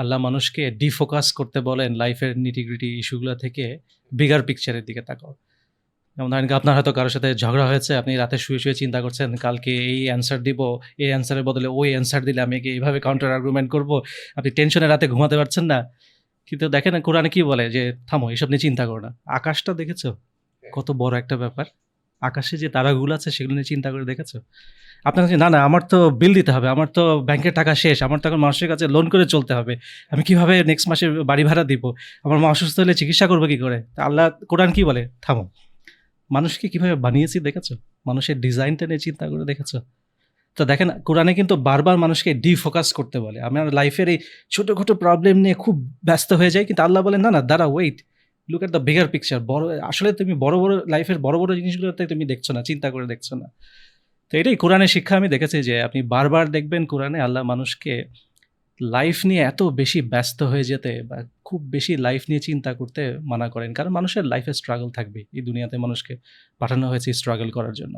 আল্লাহ মানুষকে ডিফোকাস করতে বলেন লাইফের নিটিগ্রিটি ইস্যুগুলো থেকে বিগার পিকচারের দিকে তাকাও। যেমন ধরেন কি আপনার হয়তো কারো সাথে ঝগড়া হয়েছে, আপনি রাতে শুয়ে চিন্তা করছেন কালকে এই অ্যান্সার দিব, এই অ্যান্সারের বদলে ওই অ্যান্সার দিলে আমি একে এইভাবে কাউন্টার আর্গুমেন্ট করব। আপনি টেনশনে রাতে ঘুমাতে পারছেন না। কিন্তু দেখেন কোরআনে কি বলে যে থামো, এসব নিয়ে চিন্তা করো না। আকাশটা দেখেছো? কত বড় একটা ব্যাপার। আকাশে যে তারাগুলো আছে সেগুলো নিয়ে চিন্তা করে দেখেছো? আপনার কাছে না, না আমার তো বিল দিতে হবে, আমার তো ব্যাংকের টাকা শেষ, আমার তো এখন মানুষের কাছে লোন করে চলতে হবে। আমি কিভাবে নেক্সট মাসে বাড়ি ভাড়া দিব? আমার মা অসুস্থ হলে চিকিৎসা করবো কি করে? তা আল্লাহ কোরআন কি বলে? থামো। মানুষকে কিভাবে বানিয়েছি দেখেছো? মানুষের ডিজাইনটা নিয়ে চিন্তা করে দেখেছো? তো দেখেন কোরআনে কিন্তু বারবার মানুষকে ডিফোকাস করতে বলে। আমরা লাইফের এই ছোটখাটো প্রবলেম নিয়ে খুব ব্যস্ত হয়ে যাই, কিন্তু আল্লাহ বলেন না, না দাঁড়াও, wait, look at the bigger picture. বড় আসলে তুমি বড় লাইফের বড় জিনিসগুলোতে তুমি দেখছো না, চিন্তা করে দেখছো না। তো এটাই কোরআনের শিক্ষা। আমি দেখেছি যে আপনি বারবার দেখবেন কোরআনে আল্লাহ মানুষকে লাইফ নিয়ে এত বেশি ব্যস্ত হয়ে যেতে বা খুব বেশি লাইফ নিয়ে চিন্তা করতে মানা করেন, কারণ মানুষের লাইফে স্ট্রাগল থাকবে। এই দুনিয়াতে মানুষকে পাঠানো হয়েছে স্ট্রাগল করার জন্য।